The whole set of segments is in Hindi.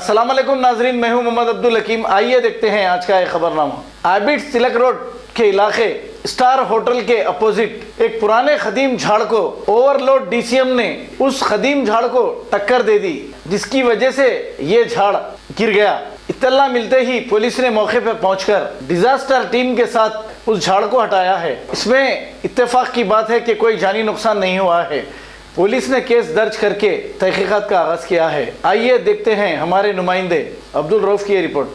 अस्सलाम वालेकुम नाजरीन, मैं हूं मोहम्मद अब्दुल हकीम। आइए देखते हैं आज का एक खबरनामा। आबिड तिलक रोड के इलाके स्टार होटल के अपोजिट एक पुराने खदीम झाड़ को ओवरलोड डीसीएम ने उस खदीम झाड़ को टक्कर दे दी, जिसकी वजह से ये झाड़ गिर गया। इत्तला मिलते ही पुलिस ने मौके पर पहुंचकर डिजास्टर टीम के साथ उस झाड़ को हटाया है। इसमें इत्तेफाक की बात है कि कोई जानी नुकसान नहीं हुआ है। पुलिस ने केस दर्ज करके तहकीकात का आगाज किया है। आइए देखते हैं हमारे नुमाइंदे अब्दुल रऊफ की रिपोर्ट।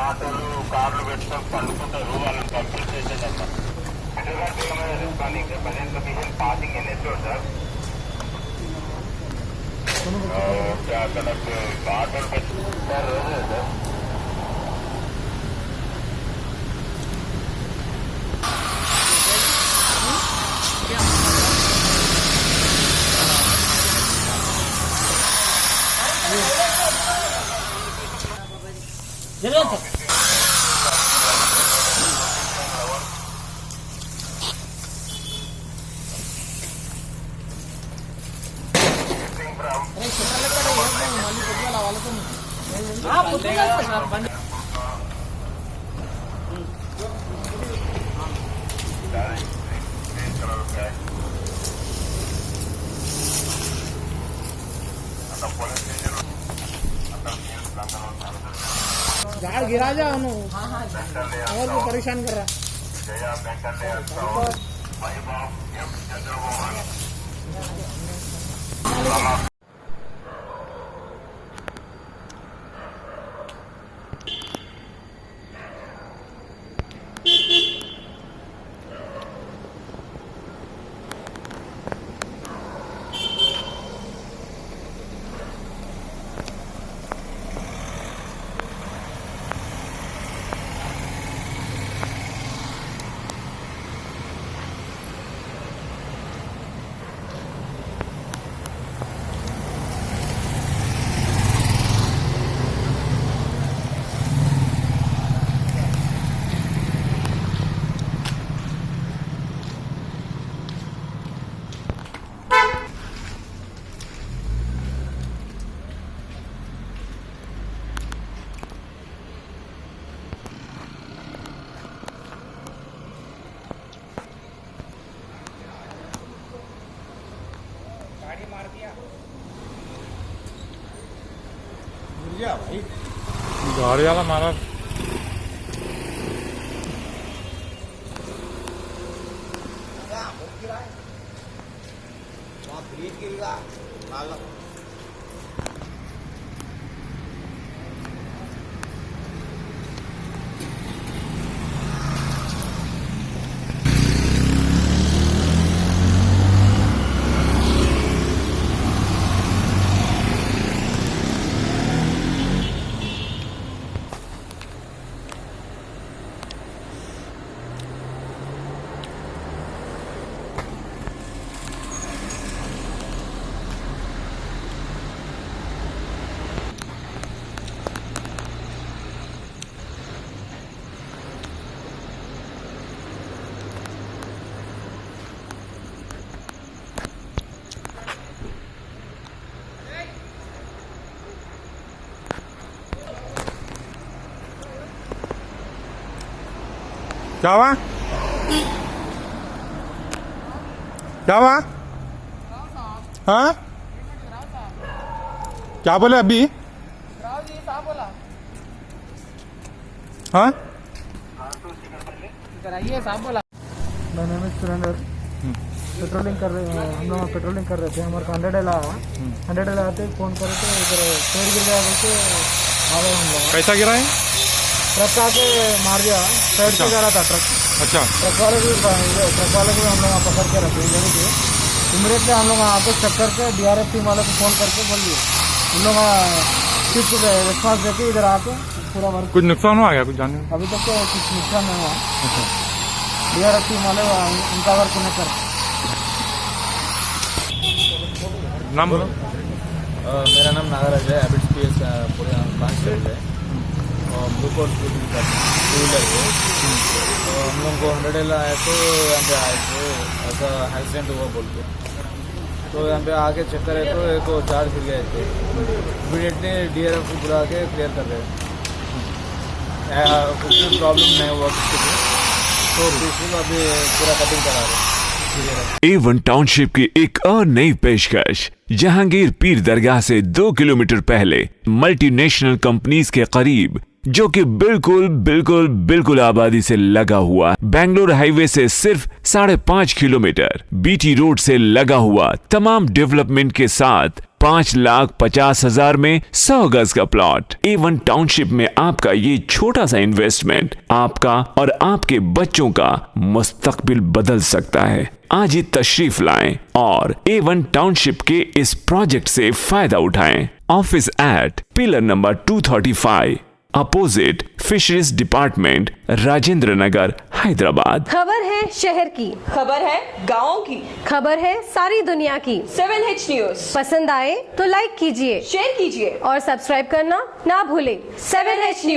ఆటోలు కార్లు పెట్టుకొని పండుకుంటారు. వాళ్ళని పంపించేసేదమ్మా. పాసింగ్ ఎన్ఎస్ సార్ అక్కడ ఆటోలు పెట్టుకుంటారు సార్. झाड़ गिरा जा और वो परेशान कर रहा। गाड़ी वाला मारा। क्या हुआ? क्या हुआ? हाँ, क्या बोले अभी? हाँ, कराइए साहब बोला। मैंने सुरेंद्र पेट्रोलिंग कर रहे हैं। हम लोग पेट्रोलिंग कर रहे थे। हमारे 100 आते फोन करे थे, इधर पेड़ गिर गया बोलते आ गए हम लोग। कैसा गिरा है? ट्रक आके मार दिया। साइड से जा रहा था ट्रक। अच्छा, ट्रक वाले भी हम लोग पकड़ के रखे थे। इमीडिएटली हम लोग आके चेक करके DRF टीम वाले को फोन करके बोल दिए। हम लोग शिफ्ट रिस्पॉन्स देके इधर आके पूरा वर्क। कुछ नुकसान हुआ क्या? कुछ जाने? अभी तक तो कुछ नुकसान नहीं हुआ। DRF टीम वाले उनका वर्क नहीं कर। नाम बोलो। मेरा नाम नागराज है, हैबिट्स पीएस का पूरे कांस्टेबल है और ब्लू कोट टू व्हीलर है। तो हम लोग को 100 एल आए तो यहाँ पे आए थे, ऐसा एक्सीडेंट हुआ बोल के। तो यहाँ पे आके चेक करे तो एक चार्ज गिर गए थे। इमीडिएटली DRF को बुला के क्लियर कर रहे हैं, कुछ भी प्रॉब्लम नहीं हुआ किसी को। तो बिल्कुल अभी पूरा कटिंग करा रहे हैं। A1 टाउनशिप की एक और नई पेशकश। जहांगीर पीर दरगाह से 2 किलोमीटर पहले मल्टीनेशनल कंपनीज के करीब, जो कि बिल्कुल आबादी से लगा हुआ, बेंगलोर हाईवे से सिर्फ 5.5 किलोमीटर, BT रोड से लगा हुआ, तमाम डेवलपमेंट के साथ 5,50,000 में 100 गज का प्लॉट। A1 टाउनशिप में आपका ये छोटा सा इन्वेस्टमेंट आपका और आपके बच्चों का मुस्तकबिल बदल सकता है। आज ही तशरीफ लाएं और A1 टाउनशिप के इस प्रोजेक्ट से फायदा उठाएं। Office at pillar number 235 opposite fisheries department, Rajendra Nagar, Hyderabad. खबर है शहर की, खबर है गाँव की, खबर है सारी दुनिया की। 7H न्यूज पसंद आए तो लाइक कीजिए, शेयर कीजिए और सब्सक्राइब करना ना भूलें। 7H news.